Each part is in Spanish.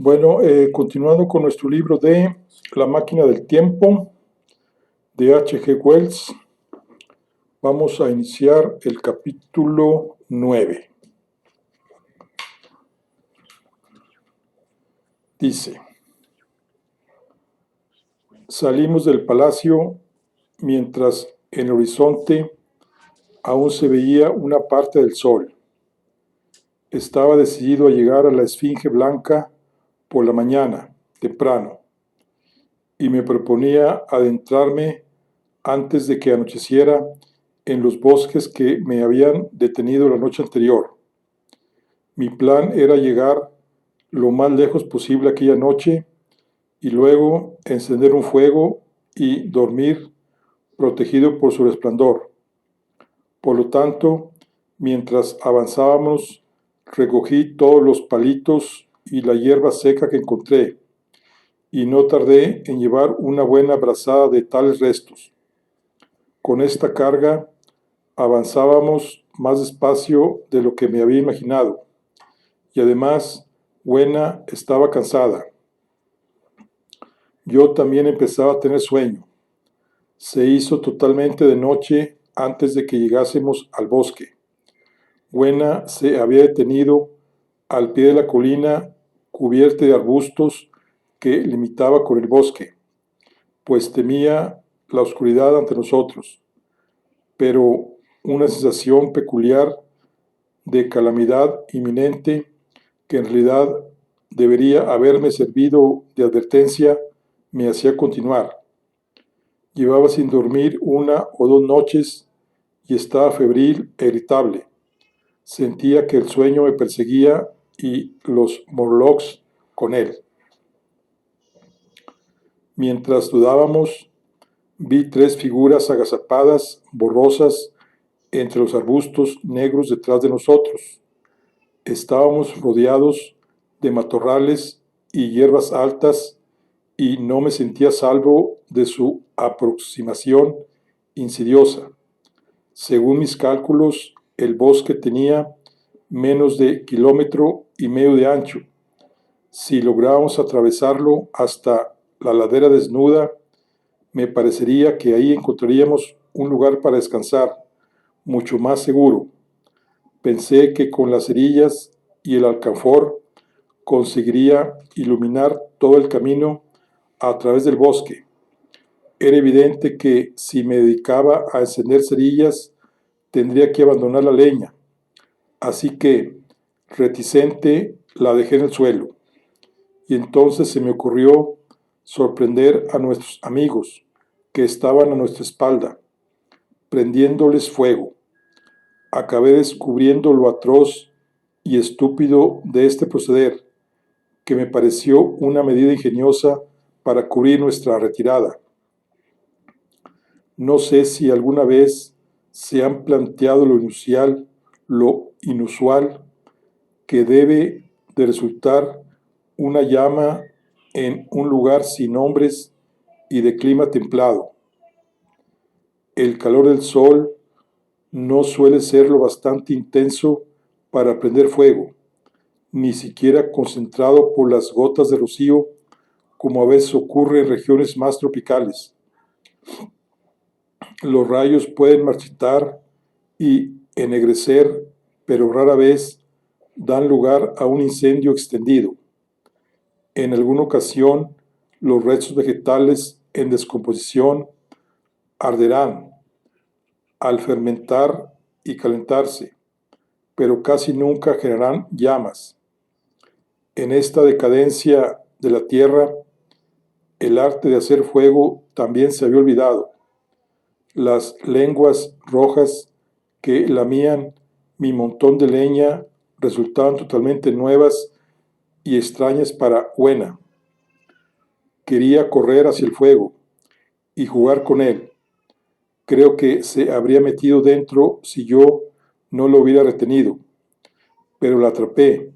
Bueno, continuando con nuestro libro de La máquina del tiempo de H.G. Wells, vamos a iniciar el capítulo 9. Dice: salimos del palacio mientras en el horizonte aún se veía una parte del sol. Estaba decidido a llegar a la Esfinge Blanca por la mañana, temprano, y me proponía adentrarme antes de que anocheciera en los bosques que me habían detenido la noche anterior. Mi plan era llegar lo más lejos posible aquella noche y luego encender un fuego y dormir protegido por su resplandor. Por lo tanto, mientras avanzábamos, recogí todos los palitos y la hierba seca que encontré, y no tardé en llevar una buena brazada de tales restos. Con esta carga avanzábamos más despacio de lo que me había imaginado, y además Buena estaba cansada. Yo también empezaba a tener sueño. Se hizo totalmente de noche antes de que llegásemos al bosque. Buena se había detenido al pie de la colina cubierta de arbustos que limitaba con el bosque, pues temía la oscuridad ante nosotros. Pero una sensación peculiar de calamidad inminente, que en realidad debería haberme servido de advertencia, me hacía continuar. Llevaba sin dormir 1 o 2 noches y estaba febril e irritable. Sentía que el sueño me perseguía y los Morlocks con él. Mientras dudábamos, vi 3 figuras agazapadas, borrosas, entre los arbustos negros detrás de nosotros. Estábamos rodeados de matorrales y hierbas altas y no me sentía a salvo de su aproximación insidiosa. Según mis cálculos, el bosque tenía menos de 1,5 kilómetros de ancho. Si lográbamos atravesarlo hasta la ladera desnuda, me parecería que ahí encontraríamos un lugar para descansar, mucho más seguro. Pensé que con las cerillas y el alcanfor conseguiría iluminar todo el camino a través del bosque. Era evidente que si me dedicaba a encender cerillas, tendría que abandonar la leña. Así que, reticente, la dejé en el suelo. Y entonces se me ocurrió sorprender a nuestros amigos, que estaban a nuestra espalda, prendiéndoles fuego. Acabé descubriendo lo atroz y estúpido de este proceder, que me pareció una medida ingeniosa para cubrir nuestra retirada. No sé si alguna vez se han planteado lo inusual que debe de resultar una llama en un lugar sin hombres y de clima templado. El calor del sol no suele ser lo bastante intenso para prender fuego, ni siquiera concentrado por las gotas de rocío, como a veces ocurre en regiones más tropicales. Los rayos pueden marchitar y ennegrecer, pero rara vez dan lugar a un incendio extendido. En alguna ocasión, los restos vegetales en descomposición arderán al fermentar y calentarse, pero casi nunca generarán llamas. En esta decadencia de la tierra, el arte de hacer fuego también se había olvidado. Las lenguas rojas que lamían mi montón de leña resultaban totalmente nuevas y extrañas para Buena. Quería correr hacia el fuego y jugar con él. Creo que se habría metido dentro si yo no lo hubiera retenido, pero la atrapé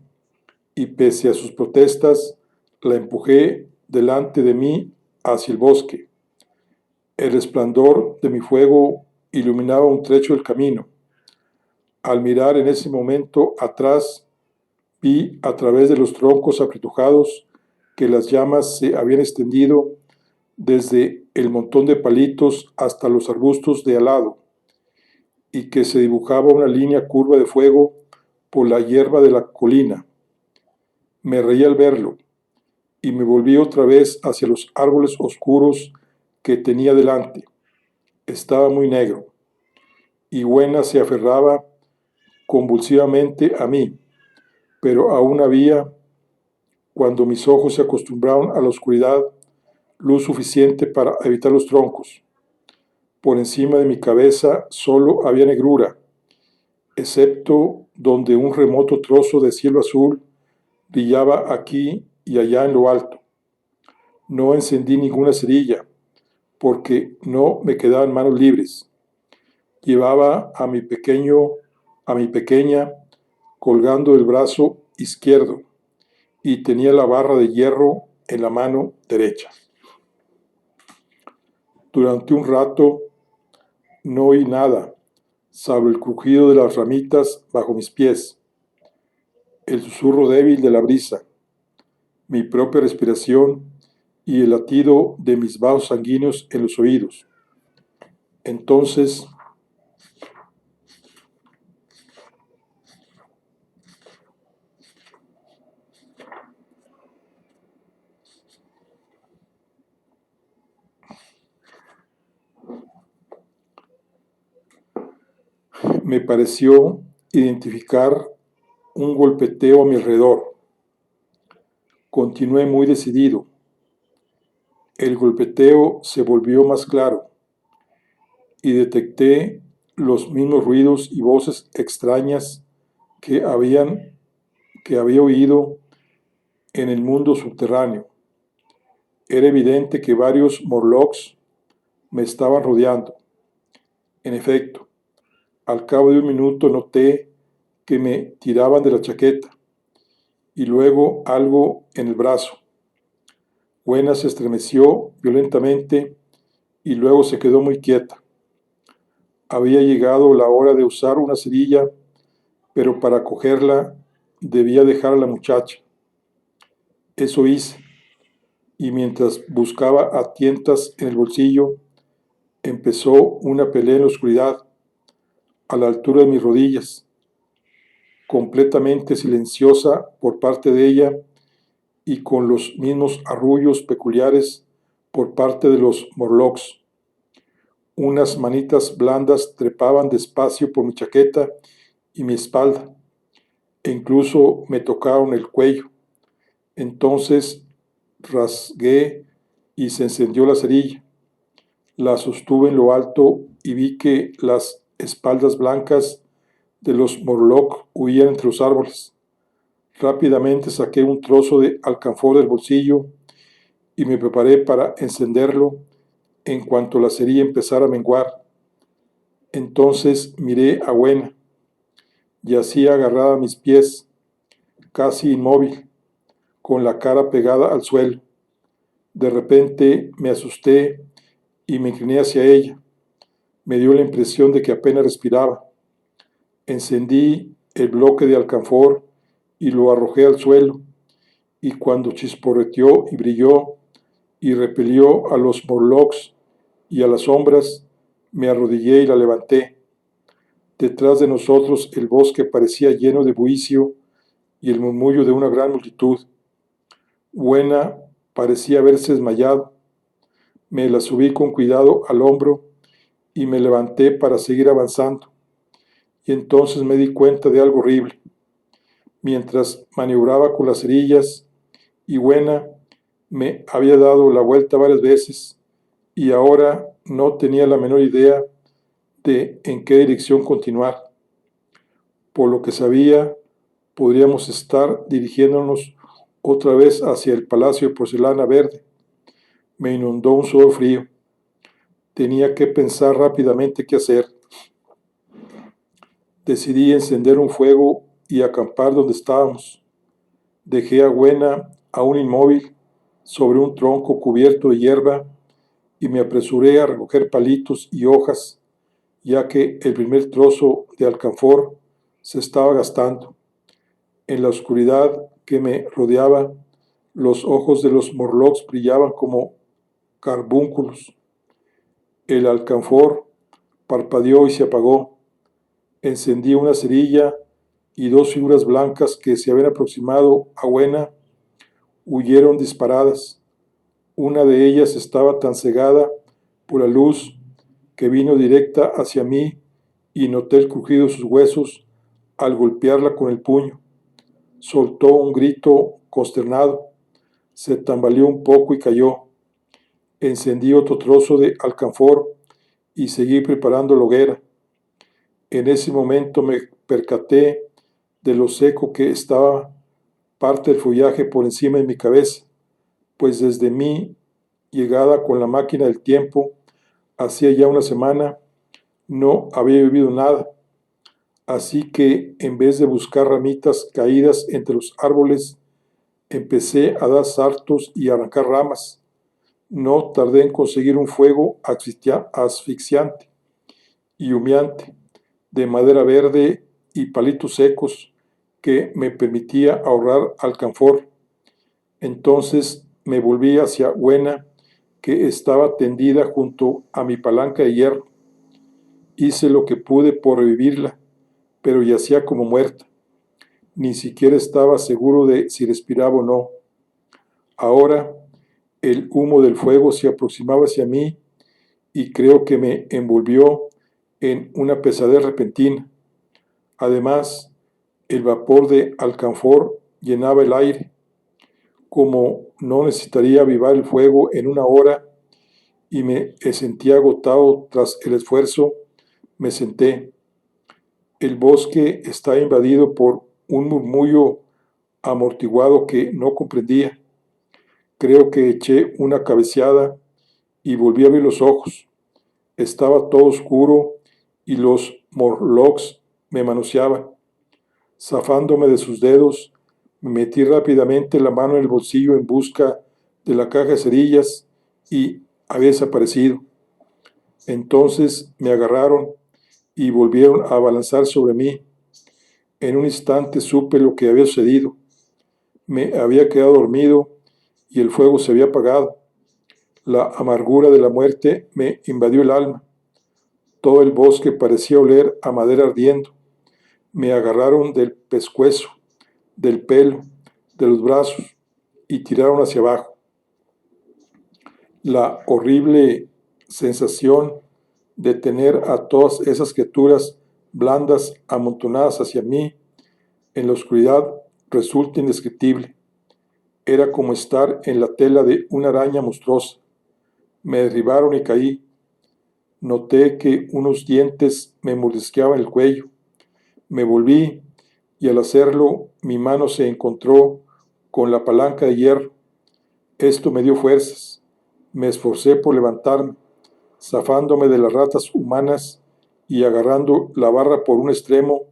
y pese a sus protestas, la empujé delante de mí hacia el bosque. El resplandor de mi fuego iluminaba un trecho del camino. Al mirar en ese momento atrás, vi a través de los troncos apretujados que las llamas se habían extendido desde el montón de palitos hasta los arbustos de al lado, y que se dibujaba una línea curva de fuego por la hierba de la colina. Me reí al verlo, y me volví otra vez hacia los árboles oscuros que tenía delante. Estaba muy negro, y Buena se aferraba convulsivamente a mí, pero aún había, cuando mis ojos se acostumbraron a la oscuridad, luz suficiente para evitar los troncos. Por encima de mi cabeza solo había negrura, excepto donde un remoto trozo de cielo azul brillaba aquí y allá en lo alto. No encendí ninguna cerilla, porque no me quedaban manos libres. Llevaba a mi pequeña, colgando del brazo izquierdo, y tenía la barra de hierro en la mano derecha. Durante un rato no oí nada, salvo el crujido de las ramitas bajo mis pies, el susurro débil de la brisa, mi propia respiración y el latido de mis vasos sanguíneos en los oídos. Entonces me pareció identificar un golpeteo a mi alrededor. Continué muy decidido. El golpeteo se volvió más claro y detecté los mismos ruidos y voces extrañas que había oído en el mundo subterráneo. Era evidente que varios Morlocks me estaban rodeando. En efecto, al cabo de un minuto noté que me tiraban de la chaqueta y luego algo en el brazo. Buena se estremeció violentamente y luego se quedó muy quieta. Había llegado la hora de usar una cerilla, pero para cogerla debía dejar a la muchacha. Eso hice, y mientras buscaba a tientas en el bolsillo, empezó una pelea en la oscuridad, a la altura de mis rodillas, completamente silenciosa por parte de ella y con los mismos arrullos peculiares por parte de los Morlocks. Unas manitas blandas trepaban despacio por mi chaqueta y mi espalda, e incluso me tocaron el cuello. Entonces rasgué y se encendió la cerilla. La sostuve en lo alto y vi que las espaldas blancas de los Morlock huían entre los árboles. Rápidamente saqué un trozo de alcanfor del bolsillo y me preparé para encenderlo en cuanto la cerilla empezara a menguar. Entonces miré a Buena. Yacía agarrada a mis pies, casi inmóvil, con la cara pegada al suelo. De repente me asusté y me incliné hacia ella. Me dio la impresión de que apenas respiraba. Encendí el bloque de alcanfor y lo arrojé al suelo, y cuando chisporreteó y brilló y repelió a los Morlocks y a las sombras, me arrodillé y la levanté. Detrás de nosotros el bosque parecía lleno de bullicio y el murmullo de una gran multitud. Buena parecía haberse desmayado. Me la subí con cuidado al hombro y me levanté para seguir avanzando. Y entonces me di cuenta de algo horrible. Mientras maniobraba con las cerillas, y Buena me había dado la vuelta varias veces y ahora no tenía la menor idea de en qué dirección continuar. Por lo que sabía, podríamos estar dirigiéndonos otra vez hacia el Palacio de Porcelana Verde. Me inundó un sudor frío. Tenía que pensar rápidamente qué hacer. Decidí encender un fuego y acampar donde estábamos. Dejé a Buena aún inmóvil sobre un tronco cubierto de hierba y me apresuré a recoger palitos y hojas, ya que el primer trozo de alcanfor se estaba gastando. En la oscuridad que me rodeaba, Los ojos de los Morlocks brillaban como carbúnculos. El alcanfor parpadeó y se apagó. Encendí una cerilla y dos figuras blancas que se habían aproximado a Wena huyeron disparadas. Una de ellas estaba tan cegada por la luz que vino directa hacia mí y noté el crujido de sus huesos al golpearla con el puño. Soltó un grito consternado, se tambaleó un poco y cayó. Encendí otro trozo de alcanfor y seguí preparando la hoguera. En ese momento me percaté de lo seco que estaba parte del follaje por encima de mi cabeza, pues desde mi llegada con la máquina del tiempo, hacía ya una semana, no había bebido nada. Así que en vez de buscar ramitas caídas entre los árboles, empecé a dar saltos y a arrancar ramas. No tardé en conseguir un fuego asfixiante y humeante, de madera verde y palitos secos, que me permitía ahorrar alcanfor. Entonces me volví hacia Wena, que estaba tendida junto a mi palanca de hierro. Hice lo que pude por revivirla, pero yacía como muerta. Ni siquiera estaba seguro de si respiraba o no. Ahora el humo del fuego se aproximaba hacia mí y creo que me envolvió en una pesadez repentina. Además, el vapor de alcanfor llenaba el aire. Como no necesitaría avivar el fuego en una hora y me sentía agotado tras el esfuerzo, me senté. El bosque estaba invadido por un murmullo amortiguado que no comprendía. Creo que eché una cabeceada y volví a abrir los ojos. Estaba todo oscuro y los Morlocks me manoseaban. Zafándome de sus dedos, me metí rápidamente la mano en el bolsillo en busca de la caja de cerillas y había desaparecido. Entonces me agarraron y volvieron a abalanzar sobre mí. En un instante supe lo que había sucedido. Me había quedado dormido y el fuego se había apagado. La amargura de la muerte me invadió el alma. Todo el bosque parecía oler a madera ardiendo. Me agarraron del pescuezo, del pelo, de los brazos y tiraron hacia abajo. La horrible sensación de tener a todas esas criaturas blandas amontonadas hacia mí en la oscuridad resulta indescriptible. Era como estar en la tela de una araña monstruosa. Me derribaron y caí. Noté que unos dientes me mordisqueaban el cuello. Me volví y al hacerlo mi mano se encontró con la palanca de hierro. Esto me dio fuerzas. Me esforcé por levantarme, zafándome de las ratas humanas y agarrando la barra por un extremo,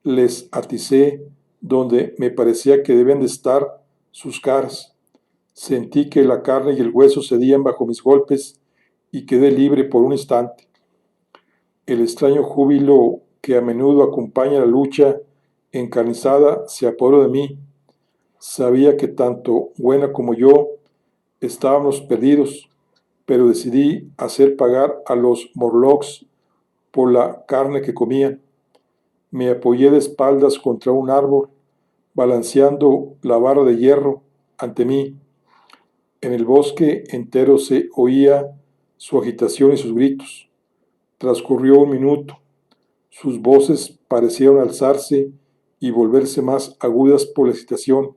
les aticé donde me parecía que debían de estar sus caras. Sentí que la carne y el hueso cedían bajo mis golpes y quedé libre por un instante. El extraño júbilo que a menudo acompaña la lucha encarnizada se apoderó de mí. Sabía que tanto Wena como yo estábamos perdidos, pero decidí hacer pagar a los Morlocks por la carne que comían. Me apoyé de espaldas contra un árbol, balanceando la barra de hierro ante mí. En el bosque entero se oía su agitación y sus gritos. Transcurrió un minuto. Sus voces parecieron alzarse y volverse más agudas por la excitación,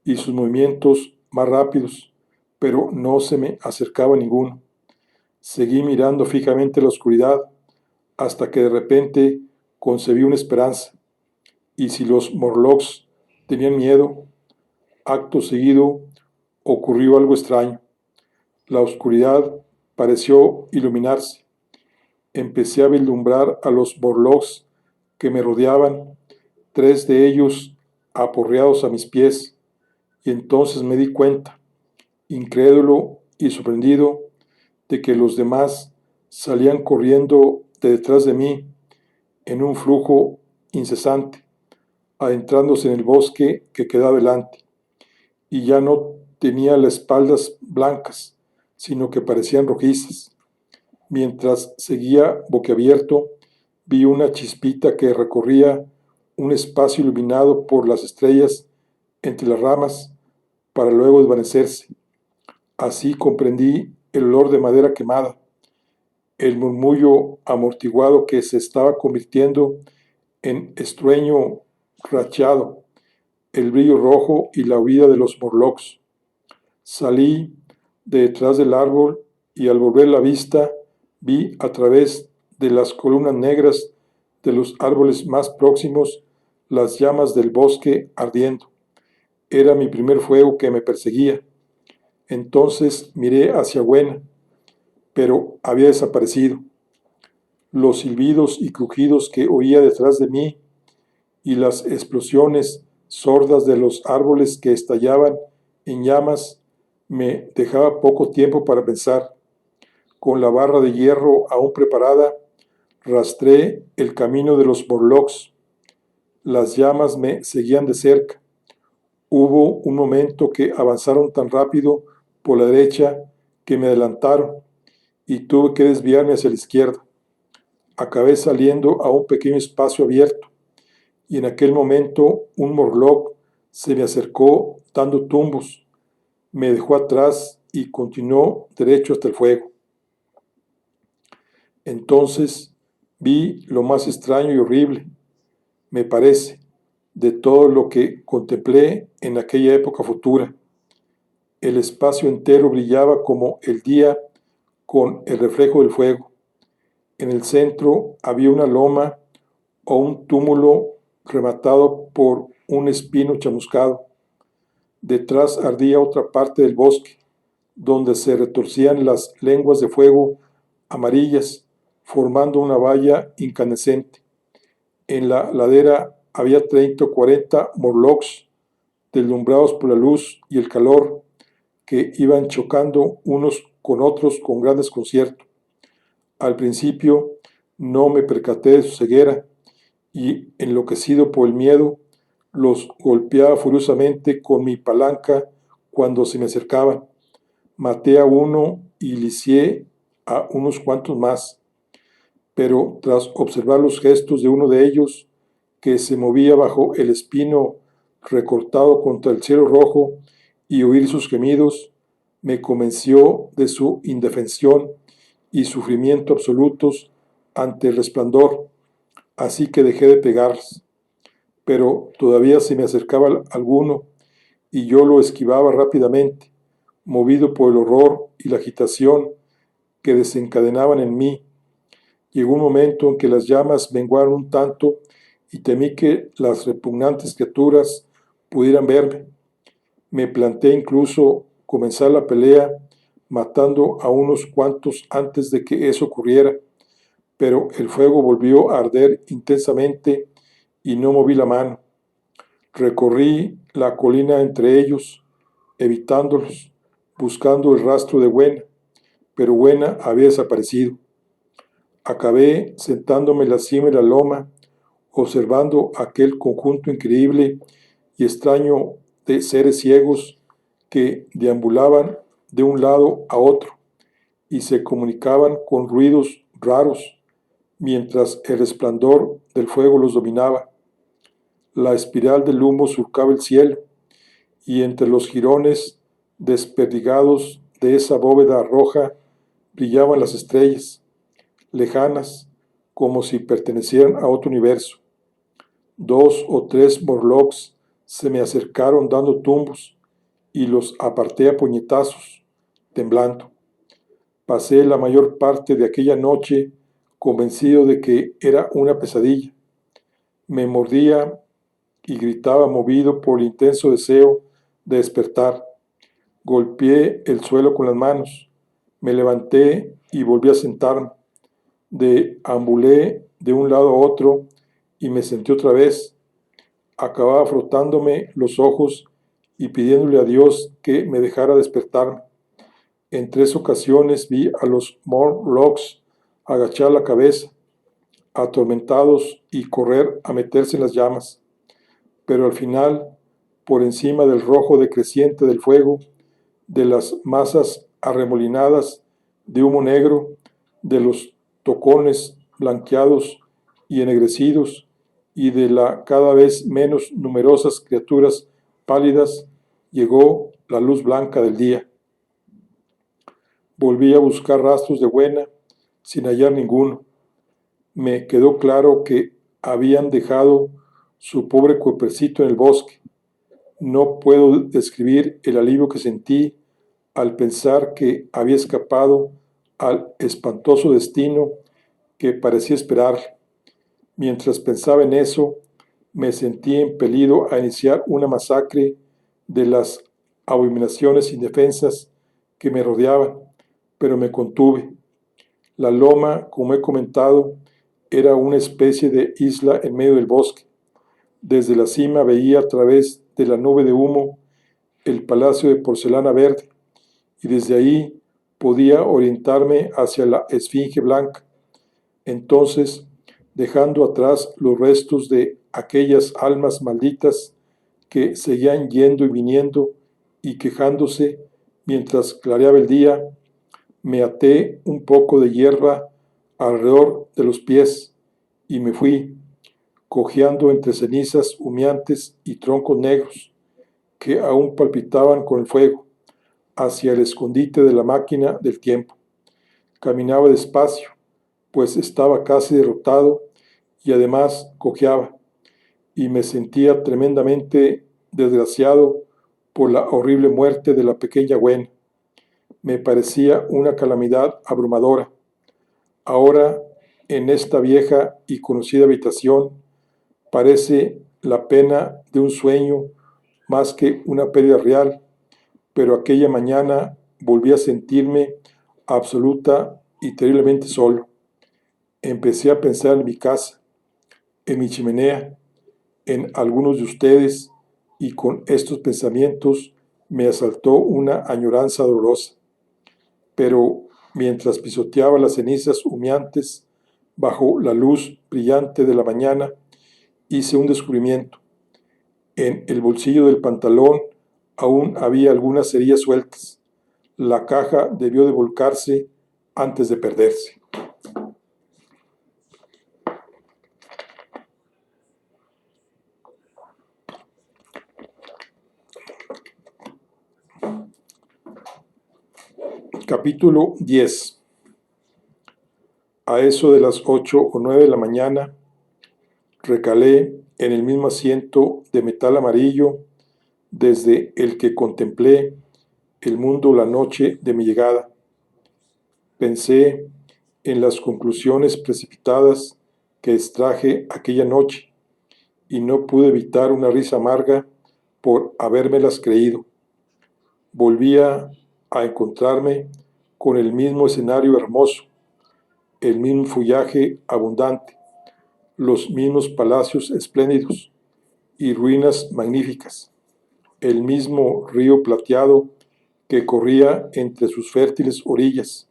y sus movimientos más rápidos, pero no se me acercaba ninguno. Seguí mirando fijamente la oscuridad hasta que de repente concebí una esperanza. Y si los Morlocks tenían miedo, acto seguido ocurrió algo extraño. La oscuridad pareció iluminarse. Empecé a vislumbrar a los Morlocks que me rodeaban, tres de ellos aporreados a mis pies, y entonces me di cuenta, incrédulo y sorprendido, de que los demás salían corriendo de detrás de mí en un flujo incesante, adentrándose en el bosque que quedaba delante. y ya no tenía las espaldas blancas, sino que parecían rojizas. Mientras seguía boquiabierto, vi una chispita que recorría un espacio iluminado por las estrellas entre las ramas para luego desvanecerse. Así comprendí el olor de madera quemada, el murmullo amortiguado que se estaba convirtiendo en estruendo rachado, el brillo rojo y la huida de los morlocks. Salí de detrás del árbol y al volver la vista vi a través de las columnas negras de los árboles más próximos las llamas del bosque ardiendo. Era mi primer fuego que me perseguía. Entonces miré hacia Buena, pero había desaparecido. Los silbidos y crujidos que oía detrás de mí y las explosiones sordas de los árboles que estallaban en llamas me dejaba poco tiempo para pensar. Con la barra de hierro aún preparada, rastré el camino de los Morlocks. Las llamas me seguían de cerca. Hubo un momento que avanzaron tan rápido por la derecha que me adelantaron y tuve que desviarme hacia la izquierda. Acabé saliendo a un pequeño espacio abierto y en aquel momento un Morlock se me acercó dando tumbos, me dejó atrás y continuó derecho hasta el fuego. Entonces vi lo más extraño y horrible, me parece, de todo lo que contemplé en aquella época futura. El espacio entero brillaba como el día con el reflejo del fuego. En el centro había una loma o un túmulo rematado por un espino chamuscado. Detrás ardía otra parte del bosque, donde se retorcían las lenguas de fuego amarillas, formando una valla incandescente. En la ladera había 30 o 40 morlocks, deslumbrados por la luz y el calor, que iban chocando unos con otros con gran desconcierto. Al principio no me percaté de su ceguera y, enloquecido por el miedo, los golpeaba furiosamente con mi palanca cuando se me acercaban. Maté a uno y lisié a unos cuantos más, pero tras observar los gestos de uno de ellos, que se movía bajo el espino recortado contra el cielo rojo, y oír sus gemidos, me convenció de su indefensión y sufrimiento absolutos ante el resplandor, así que dejé de pegarles. Pero todavía se me acercaba alguno y yo lo esquivaba rápidamente, movido por el horror y la agitación que desencadenaban en mí. Llegó un momento en que las llamas menguaron un tanto y temí que las repugnantes criaturas pudieran verme. Me planteé incluso comenzar la pelea matando a unos cuantos antes de que eso ocurriera, pero el fuego volvió a arder intensamente y no moví la mano. Recorrí la colina entre ellos, evitándolos, buscando el rastro de Buena, pero Buena había desaparecido. Acabé sentándome en la cima de la loma, observando aquel conjunto increíble y extraño de seres ciegos que deambulaban de un lado a otro y se comunicaban con ruidos raros mientras el resplandor del fuego los dominaba. La espiral del humo surcaba el cielo y entre los jirones desperdigados de esa bóveda roja brillaban las estrellas, lejanas, como si pertenecieran a otro universo. 2 o 3 morlocks se me acercaron dando tumbos y los aparté a puñetazos, temblando. Pasé la mayor parte de aquella noche convencido de que era una pesadilla. Me mordía y gritaba movido por el intenso deseo de despertar. Golpeé el suelo con las manos, me levanté y volví a sentarme. Deambulé de un lado a otro y me senté otra vez. Acababa frotándome los ojos y pidiéndole a Dios que me dejara despertarme. En 3 ocasiones vi a los Morlocks agachar la cabeza, atormentados, y correr a meterse en las llamas. Pero al final por encima del rojo decreciente del fuego, de las masas arremolinadas de humo negro, de los tocones blanqueados y ennegrecidos, y de las cada vez menos numerosas criaturas pálidas, llegó la luz blanca del día. Volví a buscar rastros de Buena, sin hallar ninguno. Me quedó claro que habían dejado su pobre cuerpecito en el bosque. No puedo describir el alivio que sentí al pensar que había escapado al espantoso destino que parecía esperarle. Mientras pensaba en eso, me sentí impelido a iniciar una masacre de las abominaciones indefensas que me rodeaban, pero me contuve. La loma, como he comentado, era una especie de isla en medio del bosque. Desde la cima veía a través de la nube de humo el palacio de porcelana verde, y desde ahí podía orientarme hacia la esfinge blanca. Entonces, dejando atrás los restos de aquellas almas malditas que seguían yendo y viniendo y quejándose mientras clareaba el día, me até un poco de hierba alrededor de los pies y me fui, cojeando entre cenizas humeantes y troncos negros que aún palpitaban con el fuego, hacia el escondite de la máquina del tiempo. Caminaba despacio, pues estaba casi derrotado y además cojeaba, y me sentía tremendamente desgraciado por la horrible muerte de la pequeña Gwen. Me parecía una calamidad abrumadora. Ahora, en esta vieja y conocida habitación, parece la pena de un sueño más que una pérdida real, pero aquella mañana volví a sentirme absoluta y terriblemente solo. Empecé a pensar en mi casa, en mi chimenea, en algunos de ustedes, y con estos pensamientos me asaltó una añoranza dolorosa. Pero mientras pisoteaba las cenizas humeantes bajo la luz brillante de la mañana, hice un descubrimiento. En el bolsillo del pantalón aún había algunas cerillas sueltas. La caja debió de volcarse antes de perderse. Capítulo 10. A eso de las 8 o 9 de la mañana, recalé en el mismo asiento de metal amarillo desde el que contemplé el mundo la noche de mi llegada. Pensé en las conclusiones precipitadas que extraje aquella noche y no pude evitar una risa amarga por habérmelas creído. Volvía a encontrarme con el mismo escenario hermoso, el mismo follaje abundante, los mismos palacios espléndidos y ruinas magníficas, el mismo río plateado que corría entre sus fértiles orillas.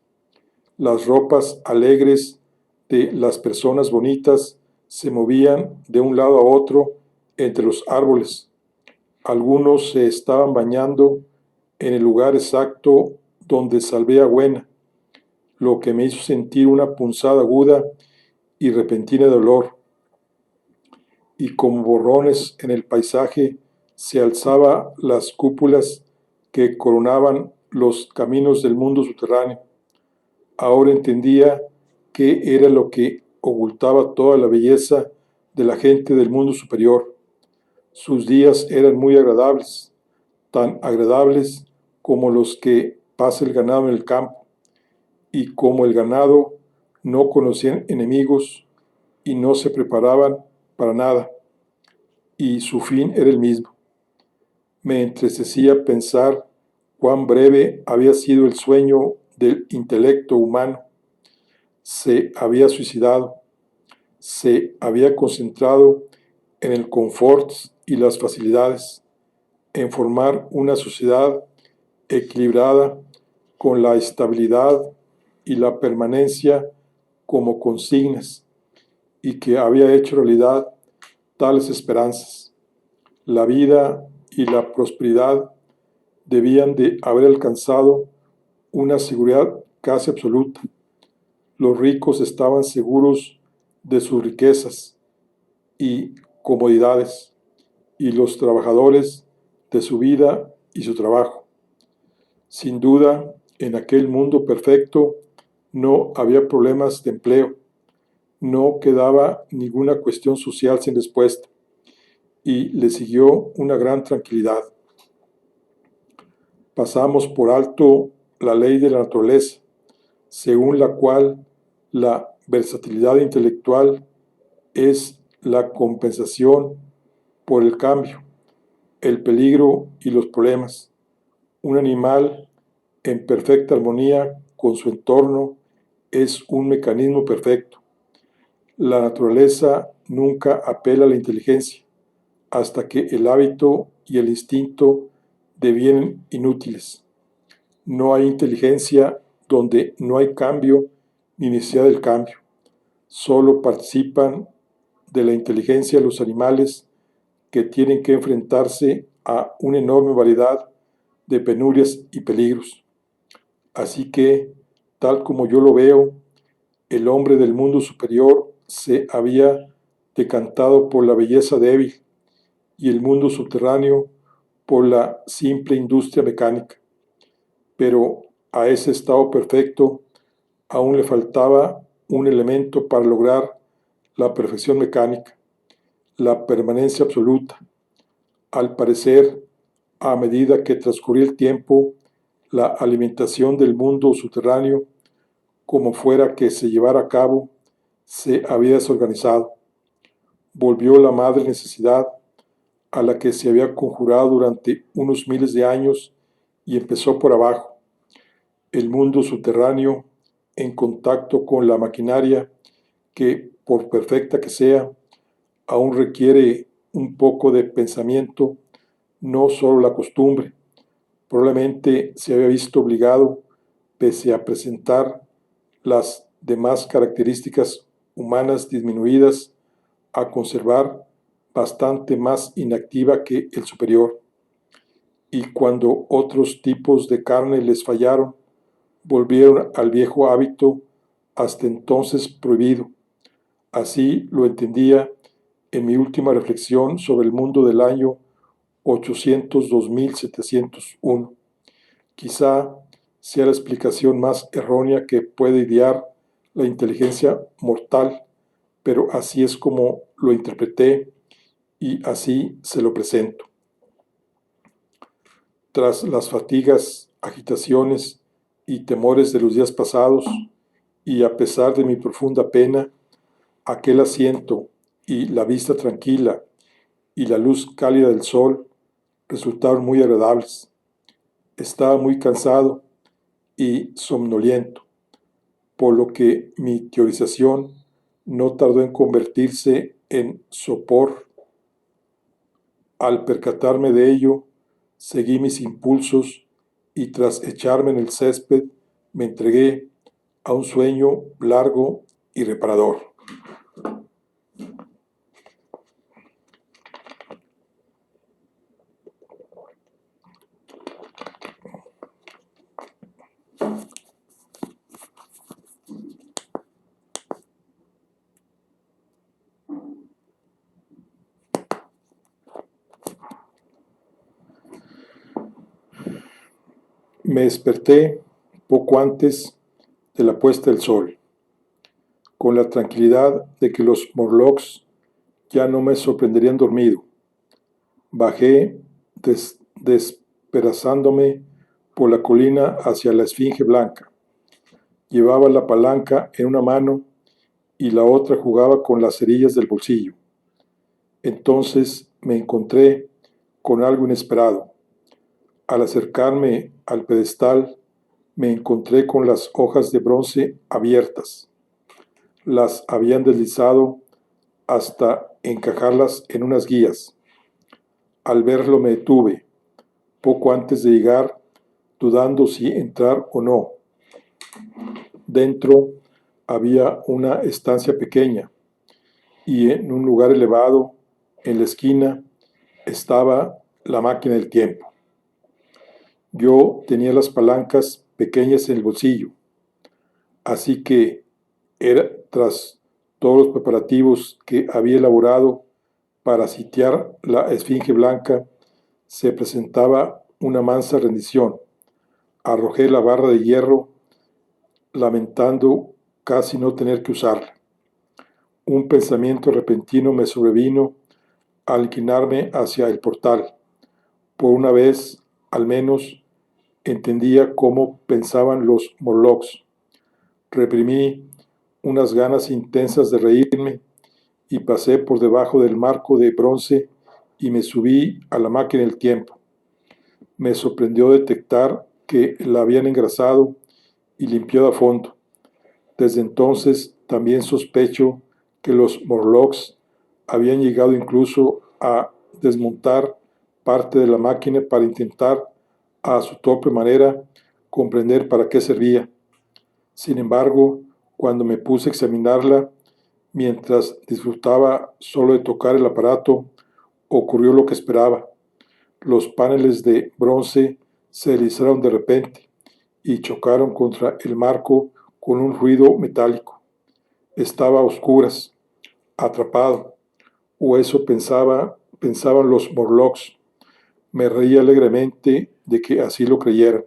Las ropas alegres de las personas bonitas se movían de un lado a otro entre los árboles. Algunos se estaban bañando en el lugar exacto donde salvé a Buena, lo que me hizo sentir una punzada aguda y repentina de dolor. Y como borrones en el paisaje se alzaban las cúpulas que coronaban los caminos del mundo subterráneo. Ahora entendía qué era lo que ocultaba toda la belleza de la gente del mundo superior. Sus días eran muy agradables, tan agradables como los que pasa el ganado en el campo, y como el ganado no conocían enemigos y no se preparaban para nada, y su fin era el mismo. Me entristecía pensar cuán breve había sido el sueño del intelecto humano. Se había suicidado, se había concentrado en el confort y las facilidades, en formar una sociedad equilibrada con la estabilidad y la permanencia como consignas, y que había hecho realidad tales esperanzas. La vida y la prosperidad debían de haber alcanzado una seguridad casi absoluta. Los ricos estaban seguros de sus riquezas y comodidades, y los trabajadores de su vida y su trabajo. Sin duda, en aquel mundo perfecto no había problemas de empleo, no quedaba ninguna cuestión social sin respuesta, y le siguió una gran tranquilidad. Pasamos por alto la ley de la naturaleza, según la cual la versatilidad intelectual es la compensación por el cambio, el peligro y los problemas. Un animal en perfecta armonía con su entorno es un mecanismo perfecto. La naturaleza nunca apela a la inteligencia hasta que el hábito y el instinto devienen inútiles. No hay inteligencia donde no hay cambio ni necesidad del cambio. Solo participan de la inteligencia los animales que tienen que enfrentarse a una enorme variedad de penurias y peligros. Así que, tal como yo lo veo, el hombre del mundo superior se había decantado por la belleza débil y el mundo subterráneo por la simple industria mecánica. Pero a ese estado perfecto aún le faltaba un elemento para lograr la perfección mecánica, la permanencia absoluta. Al parecer, a medida que transcurría el tiempo, la alimentación del mundo subterráneo, como fuera que se llevara a cabo, se había desorganizado. Volvió la madre necesidad a la que se había conjurado durante unos miles de años y empezó por abajo. El mundo subterráneo, en contacto con la maquinaria, que, por perfecta que sea, aún requiere un poco de pensamiento, no solo la costumbre. Probablemente se había visto obligado, pese a presentar las demás características humanas disminuidas, a conservar bastante más inactiva que el superior. Y cuando otros tipos de carne les fallaron, volvieron al viejo hábito hasta entonces prohibido. Así lo entendía en mi última reflexión sobre el mundo del año 802.701. Quizá sea la explicación más errónea que puede idear la inteligencia mortal, pero así es como lo interpreté y así se lo presento. Tras las fatigas, agitaciones y temores de los días pasados, y a pesar de mi profunda pena, aquel asiento y la vista tranquila y la luz cálida del sol resultaron muy agradables. Estaba muy cansado y somnoliento, por lo que mi teorización no tardó en convertirse en sopor. Al percatarme de ello, seguí mis impulsos y tras echarme en el césped me entregué a un sueño largo y reparador. Me desperté poco antes de la puesta del sol, con la tranquilidad de que los Morlocks ya no me sorprenderían dormido. Bajé despedazándome por la colina hacia la Esfinge Blanca. Llevaba la palanca en una mano y la otra jugaba con las cerillas del bolsillo. Entonces me encontré con algo inesperado. Al acercarme al pedestal, me encontré con las hojas de bronce abiertas. Las habían deslizado hasta encajarlas en unas guías. Al verlo me detuve, poco antes de llegar, dudando si entrar o no. Dentro había una estancia pequeña y en un lugar elevado, en la esquina, estaba la máquina del tiempo. Yo tenía las palancas pequeñas en el bolsillo, así que tras todos los preparativos que había elaborado para sitiar la Esfinge Blanca, se presentaba una mansa rendición. Arrojé la barra de hierro, lamentando casi no tener que usarla. Un pensamiento repentino me sobrevino al inclinarme hacia el portal. Por una vez, al menos, entendía cómo pensaban los Morlocks. Reprimí unas ganas intensas de reírme y pasé por debajo del marco de bronce y me subí a la máquina del tiempo. Me sorprendió detectar que la habían engrasado y limpiado a fondo. Desde entonces también sospecho que los Morlocks habían llegado incluso a desmontar parte de la máquina para intentar, a su torpe manera, comprender para qué servía. Sin embargo, cuando me puse a examinarla, mientras disfrutaba solo de tocar el aparato, ocurrió lo que esperaba. Los paneles de bronce se deslizaron de repente y chocaron contra el marco con un ruido metálico. Estaba a oscuras, atrapado, o eso pensaban los Morlocks. Me reí alegremente de que así lo creyeran.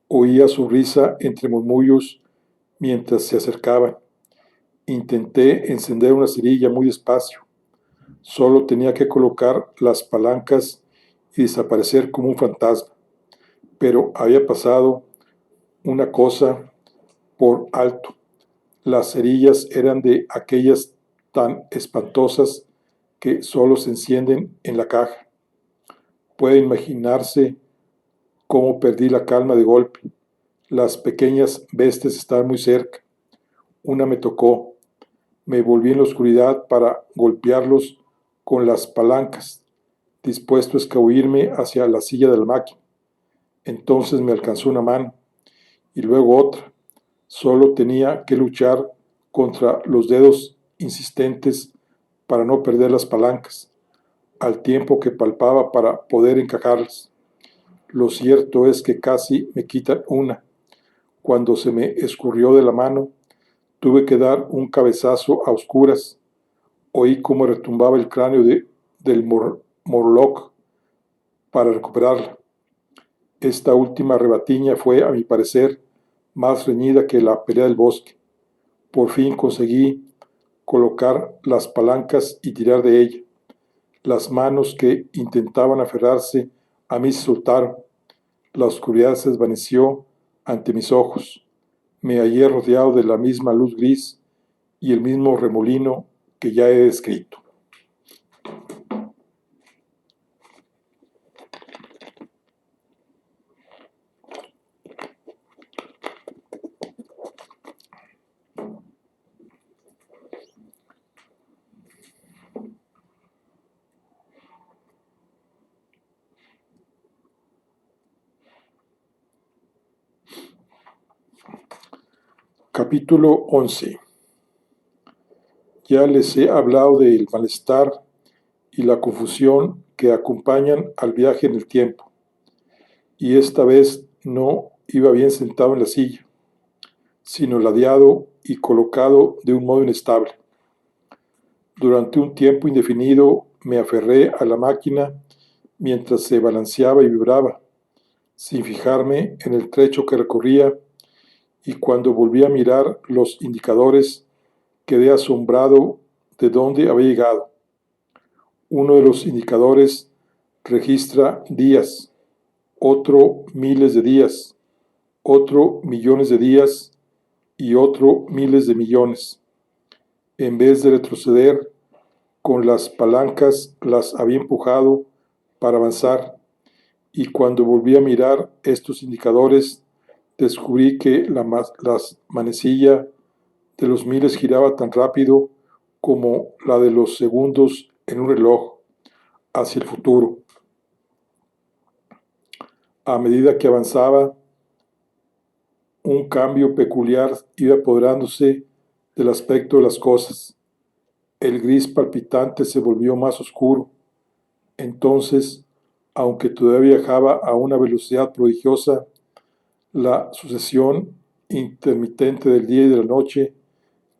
Oía su risa entre murmullos mientras se acercaban. Intenté encender una cerilla muy despacio. Solo tenía que colocar las palancas y desaparecer como un fantasma. Pero había pasado una cosa por alto. Las cerillas eran de aquellas tan espantosas que solo se encienden en la caja. Puede imaginarse cómo perdí la calma de golpe. Las pequeñas bestias estaban muy cerca. Una me tocó. Me volví en la oscuridad para golpearlos con las palancas, dispuesto a escabullirme hacia la silla de la máquina. Entonces me alcanzó una mano y luego otra. Solo tenía que luchar contra los dedos insistentes para no perder las palancas, al tiempo que palpaba para poder encajarlas. Lo cierto es que casi me quitan una. Cuando se me escurrió de la mano, tuve que dar un cabezazo a oscuras. Oí cómo retumbaba el cráneo del Morlock para recuperarla. Esta última rebatiña fue, a mi parecer, más reñida que la pelea del bosque. Por fin conseguí colocar las palancas y tirar de ella. Las manos que intentaban aferrarse a mí se soltaron. La oscuridad se desvaneció ante mis ojos. Me hallé rodeado de la misma luz gris y el mismo remolino que ya he descrito. Capítulo 11. Ya les he hablado del malestar y la confusión que acompañan al viaje en el tiempo, y esta vez no iba bien sentado en la silla, sino ladeado y colocado de un modo inestable. Durante un tiempo indefinido me aferré a la máquina mientras se balanceaba y vibraba, sin fijarme en el trecho que recorría, y cuando volví a mirar los indicadores, quedé asombrado de dónde había llegado. Uno de los indicadores registra días, otro miles de días, otro millones de días y otro miles de millones. En vez de retroceder, con las palancas las había empujado para avanzar, y cuando volví a mirar estos indicadores, descubrí que la manecilla de los miles giraba tan rápido como la de los segundos en un reloj hacia el futuro. A medida que avanzaba, un cambio peculiar iba apoderándose del aspecto de las cosas. El gris palpitante se volvió más oscuro. Entonces, aunque todavía viajaba a una velocidad prodigiosa, la sucesión intermitente del día y de la noche,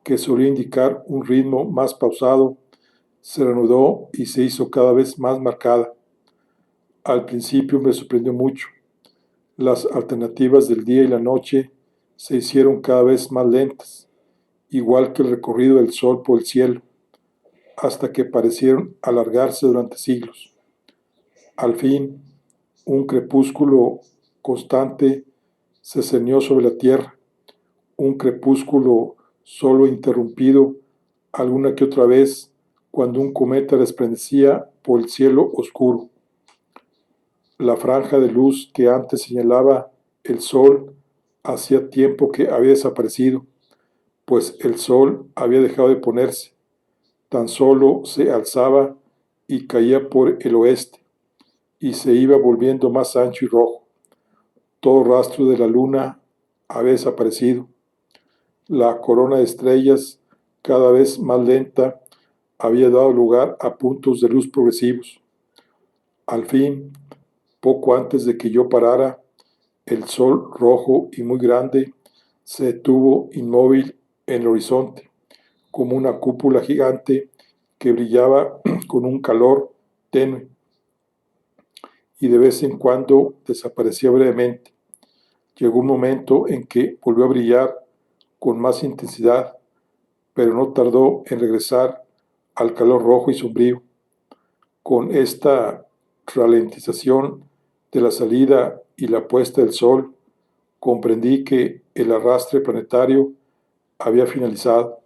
que solía indicar un ritmo más pausado, se reanudó y se hizo cada vez más marcada. Al principio me sorprendió mucho. Las alternativas del día y la noche se hicieron cada vez más lentas, igual que el recorrido del sol por el cielo, hasta que parecieron alargarse durante siglos. Al fin, un crepúsculo constante se cernió sobre la tierra, un crepúsculo solo interrumpido alguna que otra vez cuando un cometa resplandecía por el cielo oscuro. La franja de luz que antes señalaba el sol hacía tiempo que había desaparecido, pues el sol había dejado de ponerse, tan solo se alzaba y caía por el oeste, y se iba volviendo más ancho y rojo. Todo rastro de la luna había desaparecido. La corona de estrellas, cada vez más lenta, había dado lugar a puntos de luz progresivos. Al fin, poco antes de que yo parara, el sol rojo y muy grande se detuvo inmóvil en el horizonte, como una cúpula gigante que brillaba con un calor tenue y de vez en cuando desaparecía brevemente. Llegó un momento en que volvió a brillar con más intensidad, pero no tardó en regresar al calor rojo y sombrío. Con esta ralentización de la salida y la puesta del sol, comprendí que el arrastre planetario había finalizado.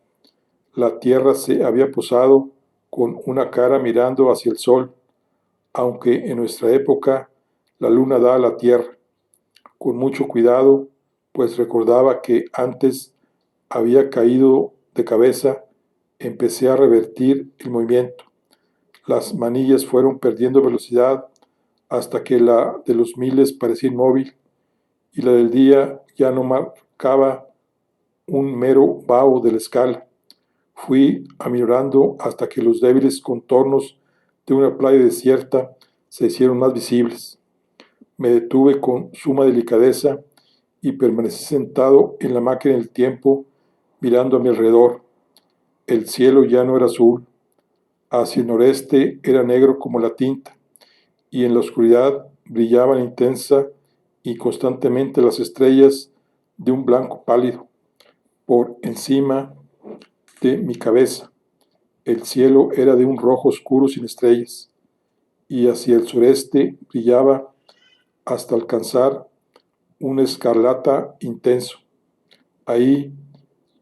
La Tierra se había posado con una cara mirando hacia el sol, aunque en nuestra época la luna da a la Tierra, con mucho cuidado, pues recordaba que antes había caído de cabeza, empecé a revertir el movimiento. Las manillas fueron perdiendo velocidad hasta que la de los miles parecía inmóvil y la del día ya no marcaba un mero vaho de la escala. Fui aminorando hasta que los débiles contornos de una playa desierta se hicieron más visibles. Me detuve con suma delicadeza y permanecí sentado en la máquina del tiempo mirando a mi alrededor. El cielo ya no era azul, hacia el noreste era negro como la tinta, y en la oscuridad brillaban intensa y constantemente las estrellas de un blanco pálido. Por encima de mi cabeza, el cielo era de un rojo oscuro sin estrellas, y hacia el sureste brillaba hasta alcanzar un escarlata intenso. Ahí,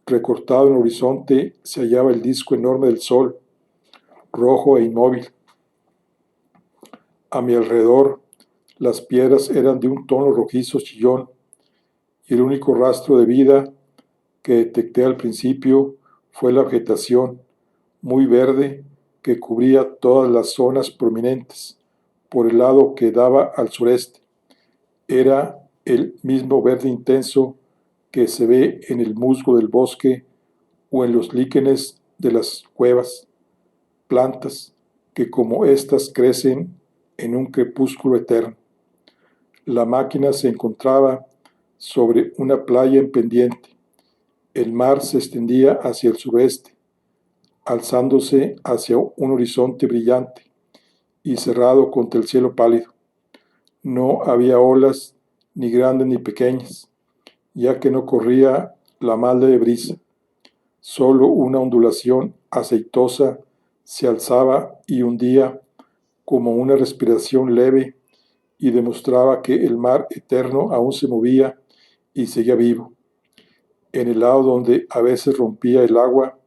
recortado en el horizonte, se hallaba el disco enorme del sol, rojo e inmóvil. A mi alrededor, las piedras eran de un tono rojizo chillón, y el único rastro de vida que detecté al principio fue la vegetación, muy verde, que cubría todas las zonas prominentes, por el lado que daba al sureste. Era el mismo verde intenso que se ve en el musgo del bosque o en los líquenes de las cuevas, plantas que como éstas crecen en un crepúsculo eterno. La máquina se encontraba sobre una playa en pendiente. El mar se extendía hacia el sureste, alzándose hacia un horizonte brillante y cerrado contra el cielo pálido. No había olas ni grandes ni pequeñas, ya que no corría la más leve brisa. Solo una ondulación aceitosa se alzaba y hundía como una respiración leve y demostraba que el mar eterno aún se movía y seguía vivo. En el lado donde a veces rompía el agua,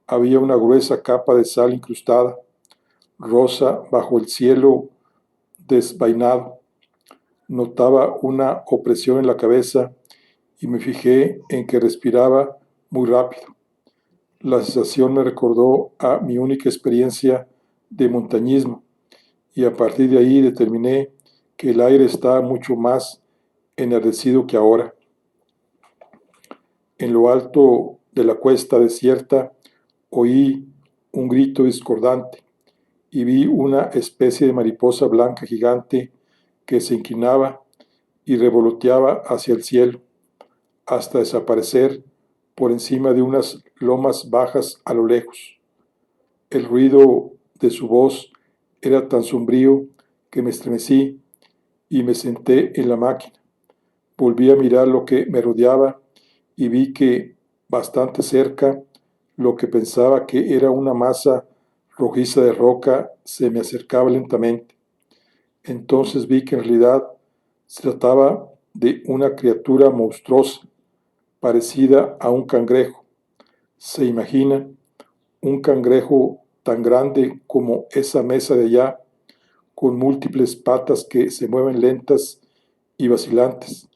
había una gruesa capa de sal incrustada, rosa bajo el cielo desvainado. Notaba una opresión en la cabeza y me fijé en que respiraba muy rápido. La sensación me recordó a mi única experiencia de montañismo y a partir de ahí determiné que el aire estaba mucho más enardecido que ahora. En lo alto de la cuesta desierta oí un grito discordante y vi una especie de mariposa blanca gigante que se inclinaba y revoloteaba hacia el cielo, hasta desaparecer por encima de unas lomas bajas a lo lejos. El ruido de su voz era tan sombrío que me estremecí y me senté en la máquina. Volví a mirar lo que me rodeaba y vi que bastante cerca lo que pensaba que era una masa rojiza de roca se me acercaba lentamente. Entonces vi que en realidad se trataba de una criatura monstruosa, parecida a un cangrejo. ¿Se imagina? Un cangrejo tan grande como esa mesa de allá, con múltiples patas que se mueven lentas y vacilantes,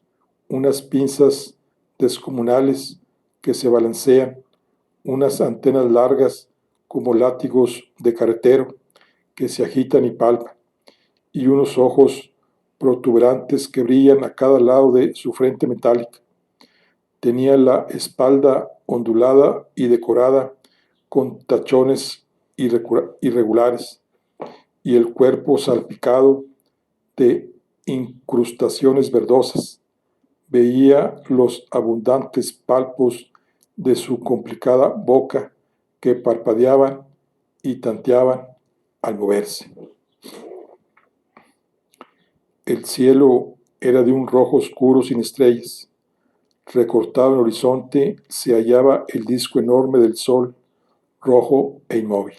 unas pinzas descomunales que se balancean, unas antenas largas como látigos de carretero que se agitan y palpan, y unos ojos protuberantes que brillan a cada lado de su frente metálica. Tenía la espalda ondulada y decorada con tachones irregulares y el cuerpo salpicado de incrustaciones verdosas. Veía los abundantes palpos de su complicada boca que parpadeaban y tanteaban al moverse. El cielo era de un rojo oscuro sin estrellas. Recortado en el horizonte se hallaba el disco enorme del sol, rojo e inmóvil.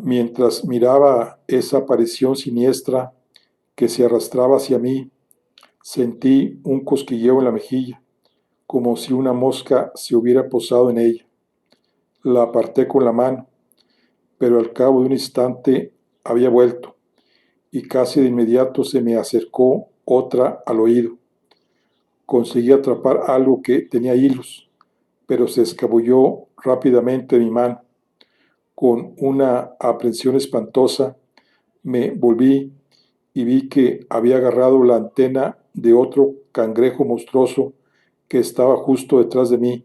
Mientras miraba esa aparición siniestra que se arrastraba hacia mí, sentí un cosquilleo en la mejilla, como si una mosca se hubiera posado en ella. La aparté con la mano, pero al cabo de un instante había vuelto, y casi de inmediato se me acercó otra al oído. Conseguí atrapar algo que tenía hilos, pero se escabulló rápidamente de mi mano. Con una aprensión espantosa, me volví y vi que había agarrado la antena de otro cangrejo monstruoso que estaba justo detrás de mí.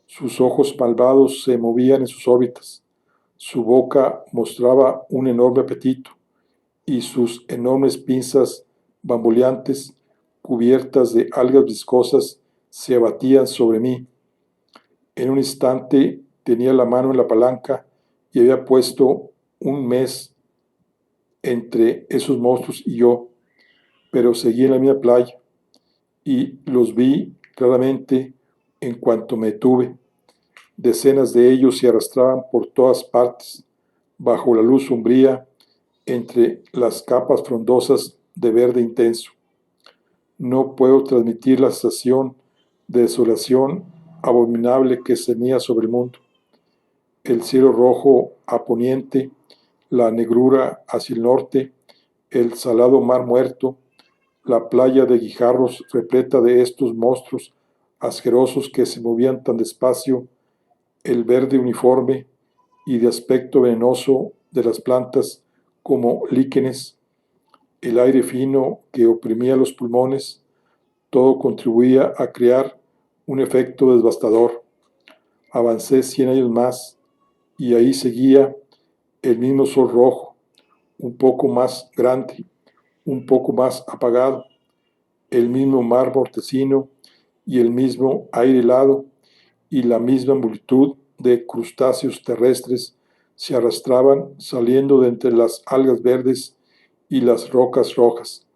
Sus ojos malvados se movían en sus órbitas, su boca mostraba un enorme apetito y sus enormes pinzas bamboleantes, cubiertas de algas viscosas, se abatían sobre mí. En un instante tenía la mano en la palanca y había puesto un mes entre esos monstruos y yo, pero seguí en la misma playa y los vi claramente en cuanto me detuve. Decenas de ellos se arrastraban por todas partes, bajo la luz sombría, entre las capas frondosas de verde intenso. No puedo transmitir la sensación de desolación abominable que cernía sobre el mundo. El cielo rojo a poniente, la negrura hacia el norte, el salado mar muerto, la playa de guijarros repleta de estos monstruos asquerosos que se movían tan despacio, el verde uniforme y de aspecto venenoso de las plantas como líquenes, el aire fino que oprimía los pulmones, todo contribuía a crear un efecto devastador. Avancé 100 años más y ahí seguía el mismo sol rojo, un poco más grande, un poco más apagado, el mismo mar mortecino y el mismo aire helado y la misma multitud de crustáceos terrestres se arrastraban saliendo de entre las algas verdes y las rocas rojas.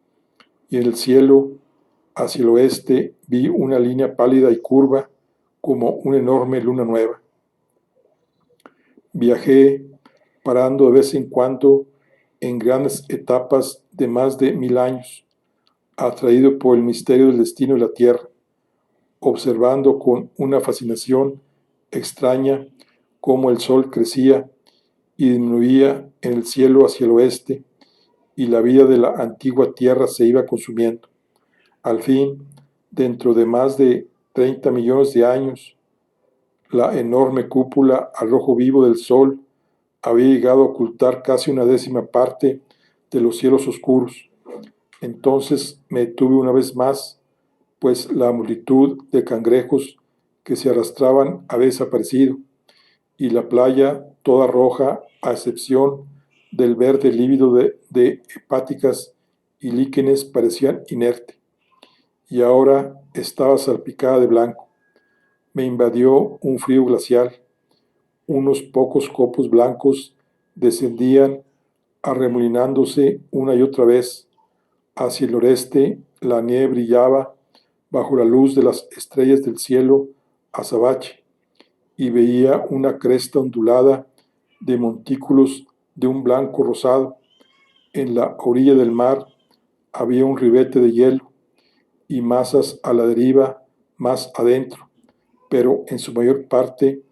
Y en el cielo, hacia el oeste, vi una línea pálida y curva como una enorme luna nueva. Viajé parando de vez en cuando en grandes etapas de más de 1000 años, atraído por el misterio del destino de la Tierra, observando con una fascinación extraña cómo el sol crecía y disminuía en el cielo hacia el oeste y la vida de la antigua Tierra se iba consumiendo. Al fin, dentro de más de 30 millones de años, la enorme cúpula al rojo vivo del sol había llegado a ocultar casi una décima parte de los cielos oscuros. Entonces me detuve una vez más, pues la multitud de cangrejos que se arrastraban había desaparecido, y la playa toda roja, a excepción del verde lívido de hepáticas y líquenes, parecían inerte, y ahora estaba salpicada de blanco. Me invadió un frío glacial. Unos pocos copos blancos descendían arremolinándose una y otra vez. Hacia el oeste la nieve brillaba bajo la luz de las estrellas del cielo azabache, y veía una cresta ondulada de montículos de un blanco rosado. En la orilla del mar había un ribete de hielo y masas a la deriva más adentro, pero en su mayor parte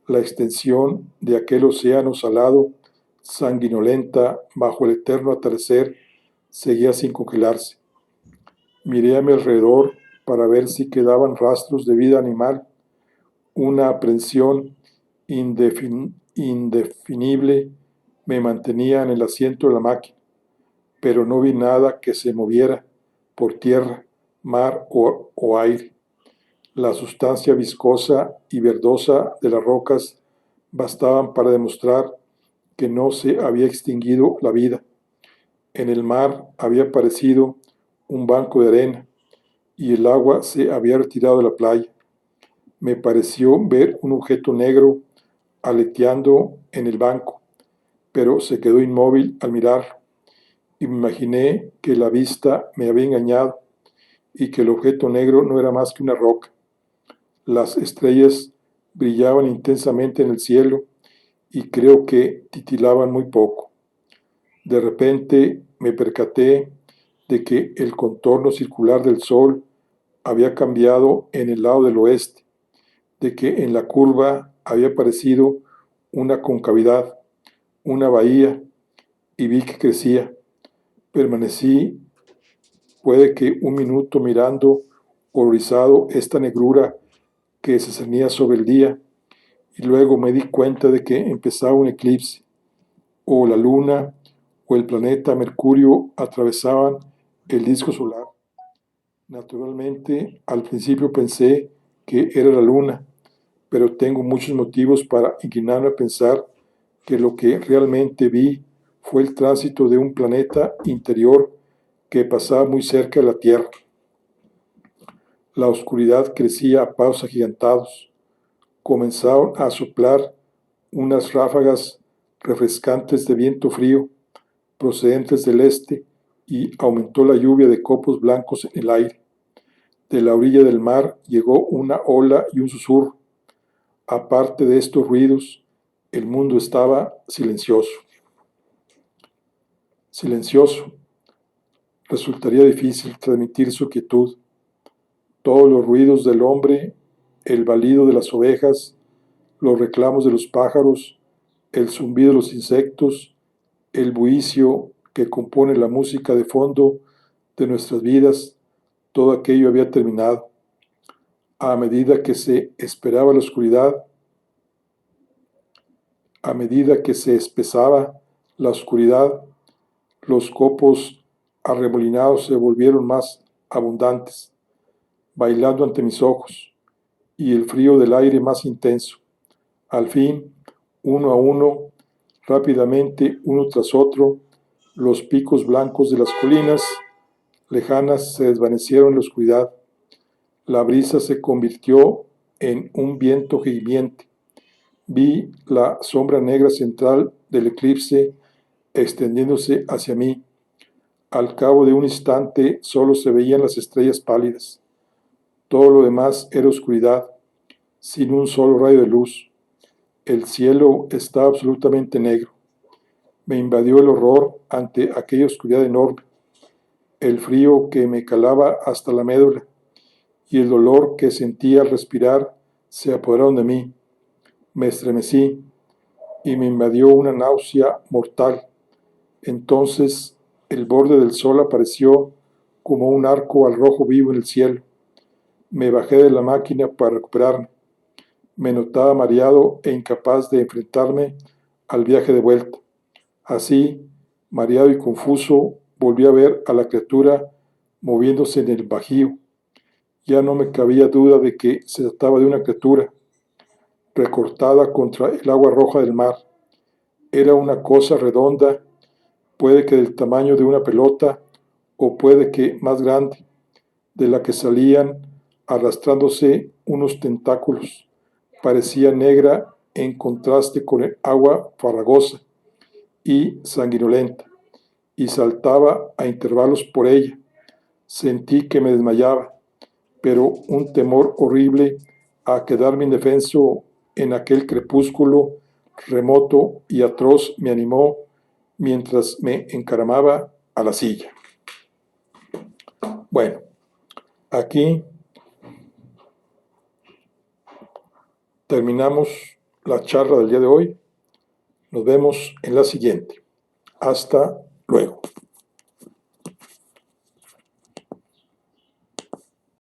la extensión de aquel océano salado, sanguinolenta bajo el eterno atardecer, seguía sin congelarse. Miré a mi alrededor para ver si quedaban rastros de vida animal. Una aprensión indefinible me mantenía en el asiento de la máquina, pero no vi nada que se moviera por tierra, mar o aire. La sustancia viscosa y verdosa de las rocas bastaban para demostrar que no se había extinguido la vida. En el mar había aparecido un banco de arena y el agua se había retirado de la playa. Me pareció ver un objeto negro aleteando en el banco, pero se quedó inmóvil al mirarlo, y me imaginé que la vista me había engañado y que el objeto negro no era más que una roca. Las estrellas brillaban intensamente en el cielo y creo que titilaban muy poco. De repente me percaté de que el contorno circular del sol había cambiado en el lado del oeste, de que en la curva había aparecido una concavidad, una bahía, y vi que crecía. Permanecí, puede que un minuto, mirando horrorizado esta negrura que se cernía sobre el día, y luego me di cuenta de que empezaba un eclipse. O la luna o el planeta Mercurio atravesaban el disco solar. Naturalmente, al principio pensé que era la luna, pero tengo muchos motivos para inclinarme a pensar que lo que realmente vi fue el tránsito de un planeta interior que pasaba muy cerca de la Tierra. La oscuridad crecía a pasos agigantados. Comenzaron a soplar unas ráfagas refrescantes de viento frío procedentes del este, y aumentó la lluvia de copos blancos en el aire. De la orilla del mar llegó una ola y un susurro. Aparte de estos ruidos, el mundo estaba silencioso. Silencioso. Resultaría difícil transmitir su quietud. Todos los ruidos del hombre, el balido de las ovejas, los reclamos de los pájaros, el zumbido de los insectos, el bullicio que compone la música de fondo de nuestras vidas, todo aquello había terminado. A medida que se esperaba la oscuridad, a medida que se espesaba la oscuridad, los copos arremolinados se volvieron más abundantes, bailando ante mis ojos, y el frío del aire más intenso. Al fin, uno a uno, rápidamente, uno tras otro, los picos blancos de las colinas lejanas se desvanecieron en la oscuridad. La brisa se convirtió en un viento gimiente. Vi la sombra negra central del eclipse extendiéndose hacia mí. Al cabo de un instante solo se veían las estrellas pálidas. Todo lo demás era oscuridad, sin un solo rayo de luz. El cielo estaba absolutamente negro. Me invadió el horror ante aquella oscuridad enorme, el frío que me calaba hasta la médula y el dolor que sentía al respirar se apoderaron de mí. Me estremecí y me invadió una náusea mortal. Entonces el borde del sol apareció como un arco al rojo vivo en el cielo. Me bajé de la máquina para recuperarme. Me notaba mareado e incapaz de enfrentarme al viaje de vuelta. Así, mareado y confuso, volví a ver a la criatura moviéndose en el bajío. Ya no me cabía duda de que se trataba de una criatura. recortada contra el agua roja del mar. Era una cosa redonda, puede que del tamaño de una pelota, o puede que más grande, de la que salían arrastrándose unos tentáculos. Parecía negra en contraste con el agua farragosa y sanguinolenta, y saltaba a intervalos por ella. Sentí que me desmayaba, pero un temor horrible a quedarme indefenso en aquel crepúsculo remoto y atroz me animó mientras me encaramaba a la silla. Bueno, aquí terminamos la charla del día de hoy. Nos vemos en la siguiente. Hasta luego.